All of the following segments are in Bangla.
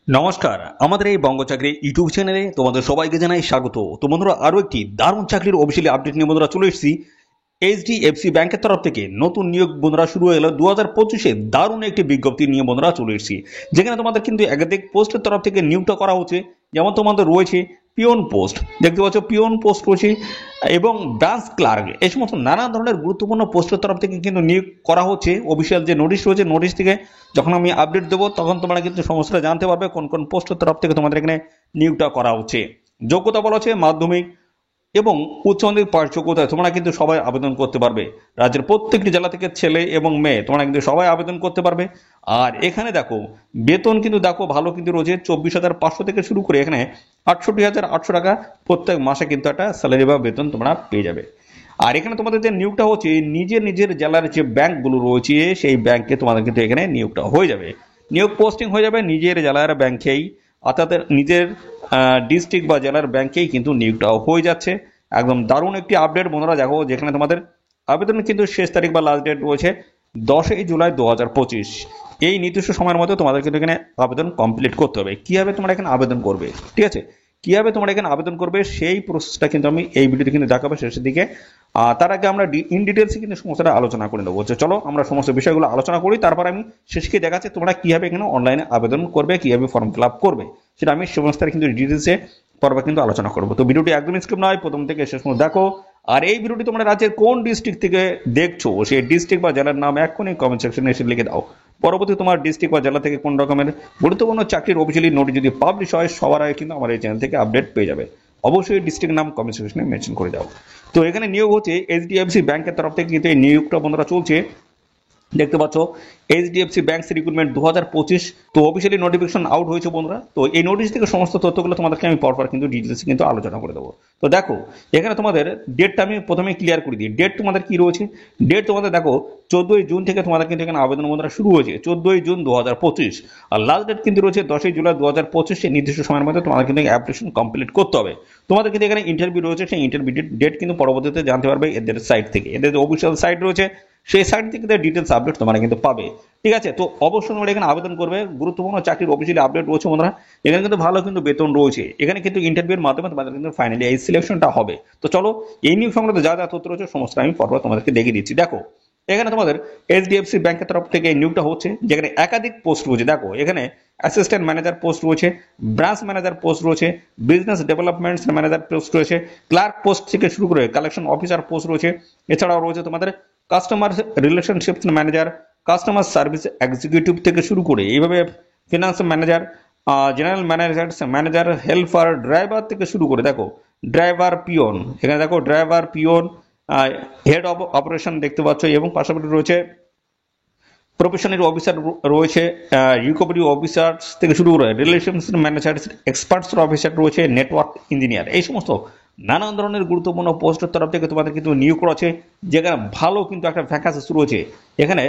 নমস্কার, আমাদের এই বঙ্গ চাকরি ইউটিউব চ্যানেলে তোমাদের সবাইকে জানাই স্বাগত। তো বন্ধুরা, আরো একটি দারুণ চাকরির অফিসিয়ালি আপডেট নিয়ে বন্ধুরা চলে এসেছি। এইচডিএফসি ব্যাংকের তরফ থেকে নতুন নিয়োগ বন্ধুরা শুরু হয়ে গেল 2025-এ দারুণ একটি বিজ্ঞপ্তি নিয়ে বন্ধুরা চলে এসেছি, যেখানে তোমাদের কিন্তু একাধিক পোস্টের তরফ থেকে নিয়োগটা করা হচ্ছে। যেমন তোমাদের রয়েছে পিওন পোস্ট, দেখতে পাচ্ছ পিওন পোস্ট রয়েছে, এবং ব্রাঞ্চ ক্লার্ক, এই সমস্ত নানা ধরনের গুরুত্বপূর্ণ পোস্টের তরফ থেকে কিন্তু নিয়োগ করা হচ্ছে। অফিসিয়াল যে নোটিশ রয়েছে, নোটিশ থেকে যখন আমি আপডেট দেবো তখন তোমরা কিন্তু সমস্তটা জানতে পারবে কোন কোন পোস্টের তরফ থেকে তোমাদের এখানে নিয়োগটা করা হচ্ছে। যোগ্যতা বলা হচ্ছে মাধ্যমিক এবং উচ্চ মাধ্যমিক পাশ যোগ্যতায় তোমরা কিন্তু সবাই আবেদন করতে পারবে। রাজ্যের প্রত্যেকটি জেলা থেকে ছেলে এবং মেয়ে তোমরা কিন্তু সবাই আবেদন করতে পারবে। আর এখানে দেখো বেতন কিন্তু দেখো ভালো কিন্তু রয়েছে, 24,500 থেকে শুরু করে এখানে 68,800 টাকা প্রত্যেক মাসে কিন্তু একটা স্যালারি বা বেতন তোমরা পেয়ে যাবে। আর এখানে তোমাদের যে নিয়োগটা হচ্ছে, নিজের নিজের জেলার যে ব্যাংকগুলো রয়েছে সেই ব্যাংকে তোমাদের কিন্তু এখানে নিয়োগটা হয়ে যাবে। নিয়োগ পোস্টিং হয়ে যাবে নিজের জেলার ব্যাংকেই, অর্থাৎ নিজের ডিস্ট্রিক্ট বা জেলার ব্যাংকেই কিন্তু নিয়োগটা হয়ে যাচ্ছে। একদম দারুণ একটি আপডেট বন্ধুরা, দেখো যেখানে তোমাদের আবেদনের কিন্তু শেষ তারিখ বা লাস্ট ডেট রয়েছে 10 জুলাই 2025। এই নির্দিষ্ট সময়ের মধ্যে তোমাদের কিন্তু এখানে আবেদন কমপ্লিট করতে হবে। কিভাবে তোমরা এখানে আবেদন করবে, ঠিক আছে, কিভাবে তোমরা এখানে আবেদন করবে সেই প্রসেসটা কিন্তু আমি এই ভিডিওতে কিন্তু দেখাবো শেষের দিকে। তার আগে আমরা ইন ডিটেলসে কিন্তু সমস্তটা আলোচনা করে নেবো। চলো আমরা সমস্ত বিষয়গুলো আলোচনা করি, তারপর আমি শেষকে দেখাচ্ছি তোমরা কিভাবে এখানে অনলাইনে আবেদন করবে, কিভাবে ফর্ম ফিল আপ করবে, সেটা আমি সমস্ত কিন্তু ডিটেলসে পর্বে কিন্তু আলোচনা করবো। তো ভিডিওটি একদম স্কিপ নয়, প্রথম থেকে শেষ পর্যন্ত দেখো। আর এই ভিডিওটি তোমরা রাজ্যের কোন ডিস্ট্রিক্ট থেকে দেখছো সেই ডিস্ট্রিক্ট বা জেলার নাম এখনই কমেন্ট সেকশনে এসে লিখে দাও। পরবর্তী তোমার ডিস্ট্রিক্ট বা জেলা থেকে কোন রকমের গুরুত্বপূর্ণ চাকরির অফিসিয়ালি নোটিশ যদি পাবলিশ হয় সবার আগে কিন্তু আমার এই চ্যানেল থেকে আপডেট পেয়ে যাবে। অবশ্যই ডিস্ট্রিক্ট নাম কমেন্ট সেকশনে মেনশন করে দাও। তো এখানে নিয়োগ হচ্ছে এইচডিএফসি ব্যাংকের তরফ থেকে কিন্তু এই নিয়োগটা বন্ধুরা চলছে। দেখতে পাচ্ছ এইচডিএফসি ব্যাংকস রিক্রুটমেন্ট 2025, তো অফিসিয়ালি নোটিফিকেশন আউট হয়েছে বন্ধুরা। তো এই নোটিশ থেকে সমস্ত তথ্যগুলো তোমাদেরকে আমি পরপর কিন্তু ডিটেলস কিন্তু আলোচনা করে দেবো। তো দেখো এখানে তোমাদের ডেটটা আমি প্রথমে ক্লিয়ার করে দিই। ডেট তোমাদের কি রয়েছে, ডেট তোমাদের দেখো 14 জুন থেকে তোমাদের কিন্তু এখানে আবেদন বন্ধুরা শুরু হয়েছে, 14 জুন 2025। আর লাস্ট ডেট কিন্তু রয়েছে 10 জুলাই 2025। সেই নির্দিষ্ট সময়ের মধ্যে তোমাদের কিন্তু অ্যাপ্লিকেশন কমপ্লিট করতে হবে। তোমাদের কিন্তু এখানে ইন্টারভিউ রয়েছে, সেই ইন্টারভিউ ডেট কিন্তু পরবর্তীতে জানতে পারবে এদের সাইট থেকে। এদের অফিসিয়াল সাইট রয়েছে, সেই সাইট থেকে ডিটেলস আপডেট তোমরা কিন্তু পাবে। ঠিক আছে, তো অবশ্যই তোমরা এখানে আবেদন করবে। গুরুত্বপূর্ণ চাকরির অফিসিয়ালি আপডেট রয়েছে বন্ধুরা। এখানে কিন্তু ভালো কিন্তু বেতন রয়েছে। এখানে কিন্তু ইন্টারভিউর মাধ্যমে তোমাদের কিন্তু ফাইনালি এই সিলেকশনটা হবে। তো চলো এই নিয়োগ সংক্রান্ত যা যা তথ্য রয়েছে সমস্ত আমি পরপর তোমাদেরকে দেখিয়ে দিচ্ছি। দেখো এখানে তোমাদের এইচডিএফসি ব্যাংকের তরফ থেকে এই নিয়োগটা হচ্ছে, যেখানে একাধিক পোস্ট রয়েছে। দেখো এখানে অ্যাসিস্ট্যান্ট ম্যানেজার পোস্ট রয়েছে, ব্রাঞ্চ ম্যানেজার পোস্ট রয়েছে, বিজনেস ডেভেলপমেন্ট ম্যানেজার পোস্ট রয়েছে, ক্লার্ক পোস্ট থেকে শুরু করে কালেকশন অফিসার পোস্ট রয়েছে। এছাড়াও রয়েছে তোমাদের customer relationship manager, customer service executive থেকে শুরু করে এইভাবে finance manager, general manager, manager helper, driver থেকে শুরু করে দেখো ড্রাইভার পিওন, এখানে দেখো driver peon, head of operation দেখতে পাচ্ছ, এবং পাশাপাশি রয়েছে প্রফেশনাল অফিসার রয়েছে, রিকভারি অফিসার থেকে শুরু করে রিলেশনস ম্যানেজার, এক্সপার্টস অফিসার রয়েছে, নেটওয়ার্ক ইঞ্জিনিয়ার, এই সমস্ত নানান ধরনের গুরুত্বপূর্ণ পোস্টের তরফ থেকে তোমাদের কিন্তু নিয়োগ করা আছে। যেখানে ভালো কিন্তু একটা ভ্যাকান্সি শুরু হয়েছে। এখানে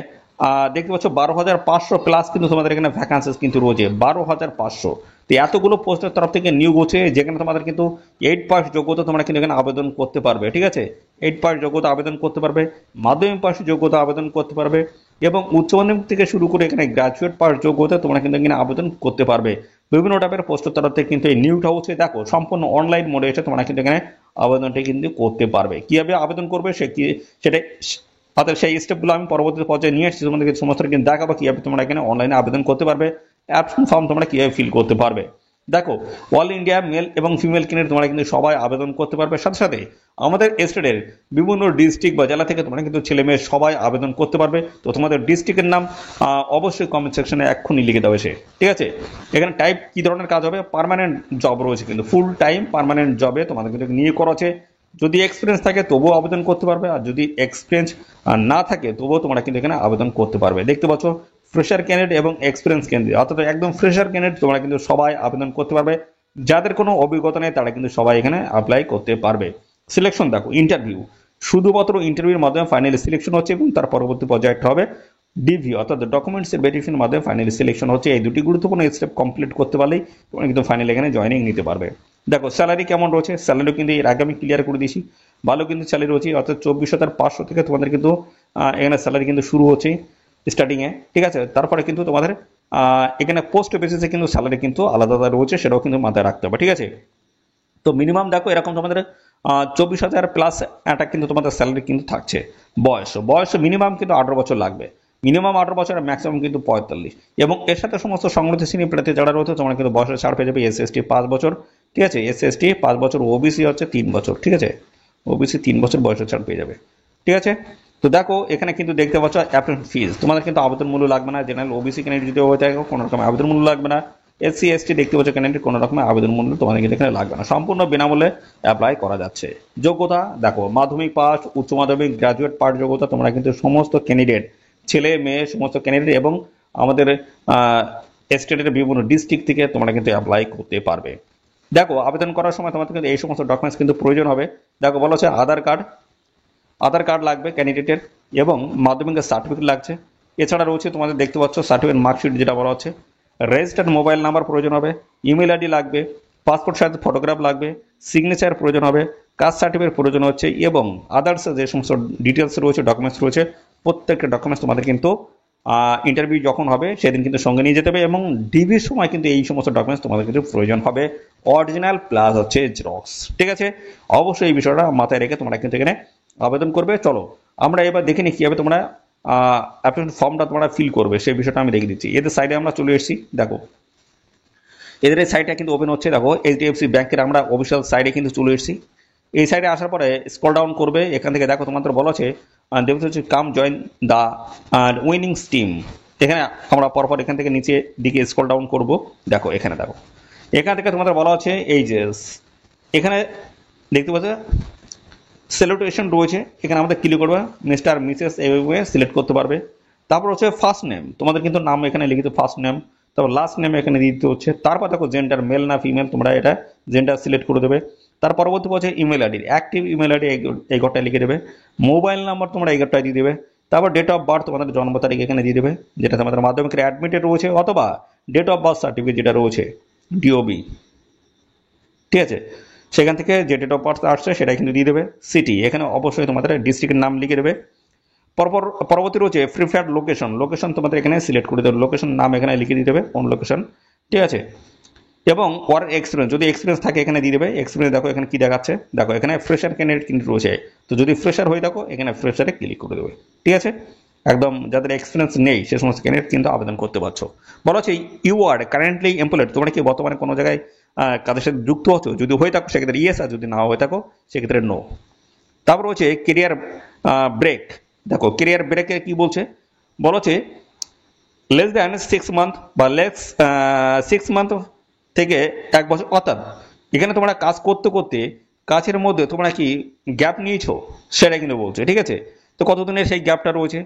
দেখতে পাচ্ছ 12,500 প্লাস কিন্তু তোমাদের এখানে ভ্যাকান্সিস কিন্তু রয়েছে, 12,500। তো এতগুলো পোস্টের তরফ থেকে নিয়োগ হচ্ছে, যেখানে তোমাদের কিন্তু 8 পাস যোগ্যতা তোমরা কিন্তু এখানে আবেদন করতে পারবে। ঠিক আছে, 8 পাস যোগ্যতা আবেদন করতে পারবে, মাধ্যমিক পাস যোগ্যতা আবেদন করতে পারবে, এবং উচ্চ মাধ্যমিক থেকে শুরু করে এখানে গ্রাজুয়েট পাস যোগ্যতা তোমরা কিন্তু এখানে আবেদন করতে পারবে। বিভিন্ন টাইপের পোস্টের তরফ থেকে কিন্তু এই নিয়োগটা হচ্ছে। দেখো সম্পূর্ণ অনলাইন মোডে এসে তোমরা কিন্তু এখানে আবেদনটা কিন্তু করতে পারবে। কিভাবে আবেদন করবে সেটা অর্থাৎ সেই স্টেপগুলো আমি পরবর্তী পর্যায়ে নিয়ে এসেছি, তোমাদেরকে সমস্ত কিন্তু দেখাবো কিভাবে তোমরা এখানে অনলাইনে আবেদন করতে পারবে, অ্যাপশন ফর্ম তোমরা কিভাবে ফিল করতে পারবে। দেখো অল ইন্ডিয়া মেল এবং ফিমেল ক্যান্ডিডেট তোমরা কিন্তু সবাই আবেদন করতে পারবে। সাথে সাথে আমাদের স্টেটের বিভিন্ন ডিস্ট্রিক্ট বা জেলা থেকে তোমরা কিন্তু ছেলে মেয়ে সবাই আবেদন করতে পারবে। তো তোমাদের ডিস্ট্রিক্টের নাম অবশ্যই কমেন্ট সেকশনে এক্ষুনি লিখে দেবে সে। ঠিক আছে, এখানে টাইপ কি ধরনের কাজ হবে, পার্মানেন্ট জব রয়েছে, কিন্তু ফুল টাইম পার্মানেন্ট জবে তোমাদের কিন্তু নিয়ে করা আছে। যদি এক্সপিরিয়েন্স থাকে তবুও আবেদন করতে পারবে, আর যদি এক্সপিরিয়েন্স না থাকে তবুও তোমরা কিন্তু এখানে আবেদন করতে পারবে। দেখতে পাচ্ছ ফ্রেশার ক্যান্ডিডেট এবং এক্সপিরিয়েন্স ক্যান্ডিডেট, অর্থাৎ একদম ফ্রেশার ক্যান্ডিডেট তোমরা কিন্তু সবাই আবেদন করতে পারবে। যাদের কোনো অভিজ্ঞতা নেই তারা কিন্তু সবাই এখানে অ্যাপ্লাই করতে পারবে। সিলেকশন দেখো ইন্টারভিউ, শুধুমাত্র ইন্টারভিউর মাধ্যমে ফাইনালি সিলেকশন হচ্ছে, এবং তার পরবর্তী পর্যায়ে হবে ডিভি অর্থাৎ ডকুমেন্টস ভেরিফিকেশনের মাধ্যমে ফাইনালি সিলেকশন হচ্ছে। এই দুটি গুরুত্বপূর্ণ স্টেপ কমপ্লিট করতে পারলেই তোমরা কিন্তু ফাইনালি এখানে জয়েনিং নিতে পারবে। দেখো স্যালারি কেমন রয়েছে, স্যালারি কিন্তু এর আগে আমি ক্লিয়ার করে দিয়েছি। ভালো কিন্তু স্যালারি রয়েছে, অর্থাৎ 24,500 থেকে তোমাদের কিন্তু এখানে স্যালারি কিন্তু শুরু হচ্ছে স্টার্টিংয়ে। ঠিক আছে, তারপরে কিন্তু তোমাদের এখানে পোস্ট বেসিসে কিন্তু স্যালারি কিন্তু আলাদা আলাদা রয়েছে, সেটাও কিন্তু মাথায় রাখতে হবে, ঠিক আছে। তো মিনিমাম দেখো এরকম তোমাদের 24,000 প্লাস একটা কিন্তু তোমাদের স্যালারি কিন্তু থাকছে। বয়স মিনিমাম কিন্তু 18 বছর লাগবে, মিনিমাম 18 বছর, ম্যাক্সিমাম কিন্তু 45। এবং এর সাথে সমস্ত সংগঠিত শ্রেণী প্রার্থী যারা রয়েছে তোমরা কিন্তু বয়সের ছাড় পেয়ে যাবে। SC/ST 5 বছর, ঠিক আছে, SC/ST 5 বছর, ওবিসি হচ্ছে 3 বছর, ঠিক আছে, ওবিসি 3 বছর বয়সের ছাড় পেয়ে যাবে, ঠিক আছে। তো দেখো এখানে কিন্তু দেখতে পাচ্ছ অ্যাপ্লিকেশন ফিজ, তোমাদের কিন্তু আবেদন মূল্য লাগবে না। জেনারেল ওবিসি ক্যান্ডিডেট যদি হয়ে থাকে কোনো রকম আবেদন মূল্য লাগবে না। SC/ST দেখতে পাচ্ছ ক্যান্ডিডেট কোনো রকম আবেদন মূল্য তোমাদের কিন্তু এখানে লাগবে না, সম্পূর্ণ বিনামূল্যে অ্যাপ্লাই করা যাচ্ছে। যোগ্যতা দেখো মাধ্যমিক পাস, উচ্চ মাধ্যমিক, গ্রাজুয়েট পাস যোগ্যতা তোমরা কিন্তু সমস্ত ক্যান্ডিডেট, ছেলে মেয়ে সমস্ত ক্যান্ডিডেট এবং আমাদের স্টেটের বিভিন্ন ডিস্ট্রিক্ট থেকে তোমরা কিন্তু অ্যাপ্লাই করতে পারবে। দেখো আবেদন করার সময় তোমাদের কিন্তু এই সমস্ত ডকুমেন্টস কিন্তু প্রয়োজন হবে। দেখো বলা হচ্ছে আধার কার্ড লাগবে ক্যান্ডিডেটের, এবং মাধ্যমিকের সার্টিফিকেট লাগছে। এছাড়া রয়েছে তোমাদের দেখতে পাচ্ছ সার্টিফিকেট মার্কশিট যেটা বলা হচ্ছে, রেজিস্টার্ড মোবাইল নাম্বার প্রয়োজন হবে, ইমেল আইডি লাগবে, পাসপোর্ট সাইজ ফটোগ্রাফ লাগবে, সিগনেচার প্রয়োজন হবে, কাস্ট সার্টিফিকেট প্রয়োজন হচ্ছে, এবং আদার্স যে সমস্ত ডিটেলস রয়েছে, ডকুমেন্টস রয়েছে, প্রত্যেকটা ডকুমেন্টস তোমাদের কিন্তু ইন্টারভিউ যখন হবে সেদিন কিন্তু সঙ্গে নিয়ে যেতে হবে। এবং ডিভির সময় কিন্তু এই সমস্ত ডকুমেন্টস তোমাদের কিন্তু প্রয়োজন হবে, অরিজিনাল প্লাস হচ্ছে জেরক্স, ঠিক আছে। অবশ্যই এই বিষয়টা মাথায় রেখে তোমরা কিন্তু এখানে আবেদন করবে। চলো আমরা এবার দেখে নিই কীভাবে তোমরা অ্যাপ্লিকেশন ফর্মটা তোমরা ফিল করবে, সেই বিষয়টা আমি দেখে দিচ্ছি। এদের সাইডে আমরা চলে এসেছি, দেখো এদের এই সাইটটা কিন্তু ওপেন হচ্ছে। দেখো এইচডিএফসি ব্যাংকের আমরা অফিসিয়াল সাইডে কিন্তু চলে এসেছি। এই সাইডে আসার পরে স্ক্রল ডাউন করবে, এখান থেকে দেখো তোমাদের বলা আছে দেখতে হচ্ছে come join the winnings team. এখানে আমরা পরপর এখান থেকে নিচে দিকে স্ক্রল ডাউন করব। দেখো এখানে দেখো এখান থেকে তোমাদের বলা আছে এই যে এখানে দেখতে পাচ্ছ সেলিব্রেশন রয়েছে, এখানে আমাদের ক্লিক করবে, মিস্টার মিসেস এইভাবে সিলেক্ট করতে পারবে। তারপর হচ্ছে ফার্স্ট নেম, তোমাদের কিন্তু নাম এখানে লিখিত ফার্স্ট নেম, তারপর লাস্ট নেম এখানে দিতে হচ্ছে। তারপর দেখো জেন্ডার মেল না ফিমেল, তোমরা এটা জেন্ডার সিলেক্ট করে দেবে। তার পরবর্তী হচ্ছে email ID, active email ID এই ঘরটায় লিখে দেবে। মোবাইল নাম্বার তোমরা এই ঘরটায় দিয়ে দেবে। তারপর ডেট অফ বার্থ তোমাদের জন্ম তারিখ এখানে দিয়ে দেবে, যেটা তোমাদের মাধ্যমিকের অ্যাডমিটেড রয়েছে, অথবা ডেট অফ বার্থ সার্টিফিকেট যেটা রয়েছে ডিওবি, ঠিক আছে, সেখান থেকে যে ডেট অফ বার্থ আসছে সেটা কিন্তু দিয়ে দেবে। সিটি এখানে অবশ্যই তোমাদের ডিস্ট্রিক্টের নাম লিখে দেবে। পরবর্তী রয়েছে প্রিফার্ড লোকেশন তোমাদের এখানে সিলেক্ট করে দেবে, লোকেশন নাম এখানে লিখে দিয়ে দেবে কোন লোকেশন, ঠিক আছে। এবং ওয়ার্ক এক্সপিরিয়েন্স যদি এক্সপিরিয়েন্স থাকে এখানে দিয়ে দেবে। এক্সপিরিয়েন্স দেখো এখানে কি দেখাচ্ছে, দেখো এখানে ফ্রেশার ক্যান্ডিডেট কিন্তু রয়েছে, তো যদি ফ্রেশার হয়ে থাকো এখানে ফ্রেশারে ক্লিক করে দেবে, ঠিক আছে। একদম যাদের এক্সপিরিয়েন্স নেই সে সমস্ত ক্যান্ডিডেট কিন্তু আবেদন করতে পারছো। বলা হচ্ছে ইউ আর কারেন্টলি এমপ্লয়েড, তোমরা কি বর্তমানে কোনো জায়গায় কাদের সাথে যুক্ত হতো, যদি হয়ে থাকো সেক্ষেত্রে ইয়েস, আর যদি না হয়ে থাকো সেক্ষেত্রে নো। তারপর হচ্ছে কেরিয়ার ব্রেক, দেখো কেরিয়ার ব্রেকে কি বলছে, বলা হচ্ছে লেস দ্যান 6 মান্থ বা লেস 6 মান্থ থেকে 1 বছর, অর্থাৎ এখানে তোমরা কাজ করতে করতে কাজের মধ্যে তোমরা কি গ্যাপ নিয়েছো সেটা কিন্তু বলছে, ঠিক আছে। তো কতদিনের সেই গ্যাপটা রয়েছে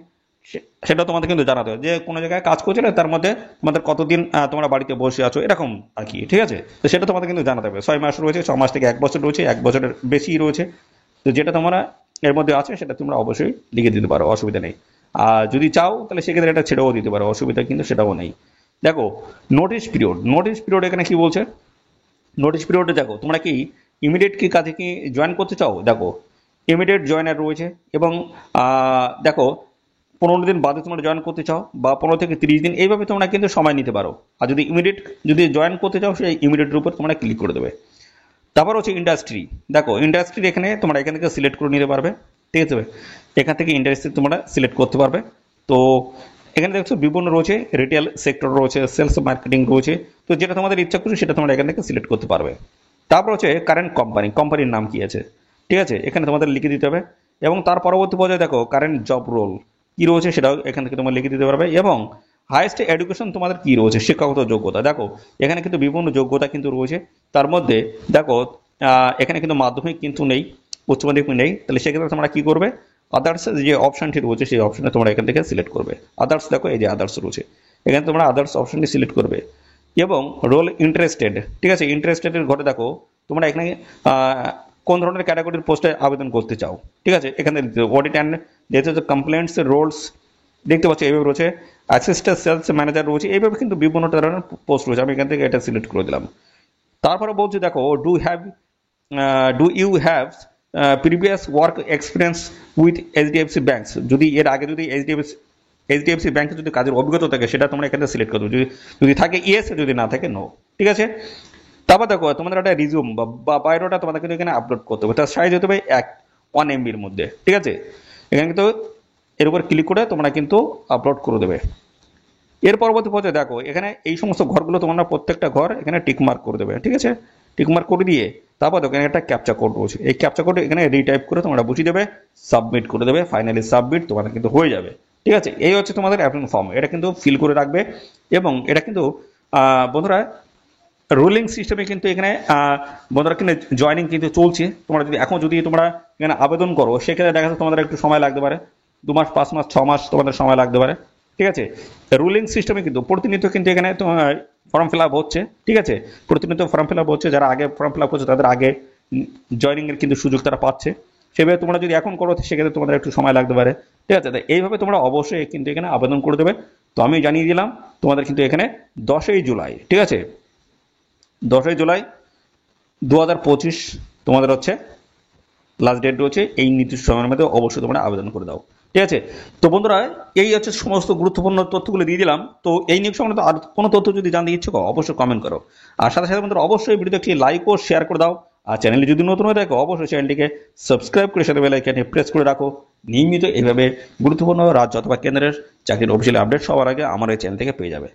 সেটা তোমাদের কিন্তু জানাতে হবে, যে কোনো জায়গায় কাজ করছিলে তার মধ্যে তোমাদের কতদিন তোমরা বাড়িতে বসে আছো এরকম আর কি, ঠিক আছে। তো সেটা তোমাদের কিন্তু জানাতে হবে। 6 মাস রয়েছে, 6 মাস থেকে 1 বছর রয়েছে, 1 বছরের বেশি রয়েছে, তো যেটা তোমরা এর মধ্যে আছে সেটা তোমরা অবশ্যই লিখে দিতে পারো, অসুবিধা নেই। আর যদি চাও তাহলে সেক্ষেত্রে এটা ছেড়েও দিতে পারো, অসুবিধা কিন্তু সেটাও নেই। দেখো নোটিশ পিরিয়ড এখানে কি বলছে, নোটিশ পিরিয়ডে দেখো তোমরা কি ইমিডিয়েট কি কাজে কি জয়েন করতে চাও, দেখো ইমিডিয়েট জয়েনার রয়েছে। এবং দেখো 15 দিন বাদে তোমরা জয়েন করতে চাও বা 15 থেকে 30 দিন, এইভাবে তোমরা কিন্তু সময় নিতে পারো। আর যদি ইমিডিয়েট যদি জয়েন করতে চাও সেই ইমিডিয়েটের উপর তোমরা ক্লিক করে দেবে। তারপর হচ্ছে ইন্ডাস্ট্রি, দেখো ইন্ডাস্ট্রি এখানে তোমরা এখান থেকে সিলেক্ট করে নিতে পারবে, ঠিক আছে। এখান থেকে ইন্ডাস্ট্রি তোমরা সিলেক্ট করতে পারবে। তো এখানে দেখছো বিভিন্ন রয়েছে, রিটেল সেক্টর রয়েছে, সেলস মার্কেটিং রয়েছে, তো যেটা তোমাদের ইচ্ছা করছে সেটা তোমরা এখান থেকে সিলেক্ট করতে পারবে। তারপর হচ্ছে কারেন্ট কোম্পানির নাম কি আছে, ঠিক আছে, এখানে তোমাদের লিখে দিতে হবে। এবং তার পরবর্তী পর্যায়ে দেখো কারেন্ট জব রোল কি রয়েছে সেটাও এখান থেকে তোমরা লিখে দিতে পারবে। এবং হাইয়েস্ট এডুকেশন তোমাদের কি রয়েছে, শিক্ষাগত যোগ্যতা, দেখো এখানে কিন্তু বিভিন্ন যোগ্যতা কিন্তু রয়েছে। তার মধ্যে দেখো এখানে কিন্তু মাধ্যমিক কিন্তু নেই, উচ্চ মাধ্যমিক নেই, তাহলে সেক্ষেত্রে তোমরা কি করবে, আদার্স যে অপশনটি রয়েছে সেই অপশনে তোমরা এখান থেকে সিলেক্ট করবে। আদার্স দেখো এই যে আদার্স রয়েছে, এখানে তোমরা আদার্স অপশনটি সিলেক্ট করবে। এবং রোল ইন্টারেস্টেড, ঠিক আছে, ইন্টারেস্টেডের ঘরে দেখো তোমরা এখানে কোন ধরনের ক্যাটাগরির পোস্টে আবেদন করতে চাও, ঠিক আছে, এখানে অডিট অ্যান্ড যেহেতু কমপ্লেন্টস রোলস দেখতে পাচ্ছ এইভাবে রয়েছে, অ্যাসিস্ট্যান্ট সেলস ম্যানেজার রয়েছে, এইভাবে কিন্তু বিভিন্ন ধরনের পোস্ট রয়েছে। আমি এখান থেকে এটা সিলেক্ট করে দিলাম। তারপরে বলছি দেখো do you have previous work experience with HDFC banks, যদি এর আগে যদি এইচডিএফসি এইচডিএফসি ব্যাংকে যদি কাজের অভিজ্ঞতা থাকে সেটা তোমরা এখানে সিলেক্ট করবে, যদি থাকে ইয়েস, যদি না থাকে নো। ঠিক আছে, তারপর দেখো তোমাদের একটা রিজিউম বা বায়োডাটা তোমাদের কিন্তু এখানে আপলোড করতে হবে, তার সাইজ হতে হবে 1 MB মধ্যে। ঠিক আছে, এখানে কিন্তু এর উপর ক্লিক করে তোমরা কিন্তু আপলোড করে দেবে। এর পরবর্তী পর্যায়ে দেখো এখানে এই সমস্ত ঘরগুলো তোমরা প্রত্যেকটা ঘর এখানে টিক মার্ক করে দেবে। ঠিক আছে, টিক মার্ক করে দিয়ে তারপর দেখো এখানে একটা ক্যাপচা কোড রয়েছে, এই ক্যাপচা কোড এখানে রিটাইপ করে তোমরা বসিয়ে দেবে, সাবমিট করে দেবে, ফাইনালি সাবমিট তোমাদের কিন্তু হয়ে যাবে। ঠিক আছে, এই হচ্ছে তোমাদের অ্যাপ্লিকেশন ফর্ম, এটা কিন্তু ফিল করে রাখবে। এবং এটা কিন্তু বন্ধুরা রোলিং সিস্টেমে কিন্তু এখানে বন্ধুরা কিন্তু জয়েনিং কিন্তু চলছে। তোমরা যদি তোমরা এখানে আবেদন করো সেক্ষেত্রে দেখা যাচ্ছে তোমাদের একটু সময় লাগতে পারে, 2 মাস 5 মাস 6 মাস তোমাদের সময় লাগতে পারে। ঠিক আছে, রুলিং সিস্টেমে কিন্তু প্রতিনিয়ত কিন্তু এখানে তোমার ফর্ম ফিল আপ হচ্ছে। ঠিক আছে, প্রতিনিয়ত ফর্ম ফিল আপ হচ্ছে, যারা আগে ফর্ম ফিল আপ করছে তাদের আগে জয়েনিং এর কিন্তু সুযোগ তারা পাচ্ছে। সেভাবে তোমরা যদি এখন করো সেক্ষেত্রে তোমাদের একটু সময় লাগতে পারে। ঠিক আছে, তাই এইভাবে তোমরা অবশ্যই কিন্তু এখানে আবেদন করে দেবে। তো আমি জানিয়ে দিলাম তোমাদের কিন্তু এখানে 10ই জুলাই, ঠিক আছে 10ই জুলাই 2025 তোমাদের হচ্ছে লাস্ট ডেট রয়েছে, এই নির্দিষ্ট সময়ের মধ্যে অবশ্যই তোমরা আবেদন করে দাও। ঠিক আছে, তো বন্ধুরা এই হচ্ছে সমস্ত গুরুত্বপূর্ণ তথ্যগুলো দিয়ে দিলাম। তো এই নিয়োগ সংক্রান্ত আর কোনো তথ্য যদি জানতে ইচ্ছুক অবশ্যই কমেন্ট করো, আর সাথে সাথে বন্ধুরা অবশ্যই ভিডিওতে একটি লাইক ও শেয়ার করে দাও। আর চ্যানেলে যদি নতুন হয়ে থাকো অবশ্যই চ্যানেলটিকে সাবস্ক্রাইব করে সাথে বেল আইকনে প্রেস করে রাখো। নিয়মিত এইভাবে গুরুত্বপূর্ণ রাজ্য অথবা কেন্দ্রের চাকরির অফিসিয়াল আপডেট সবার আগে আমার এই চ্যানেল থেকে পেয়ে যাবে।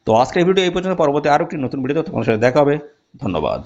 তো আজকের ভিডিও এই পর্যন্ত, পরবর্তী আরও একটি নতুন ভিডিওতে তোমার সাথে দেখা হবে। ধন্যবাদ।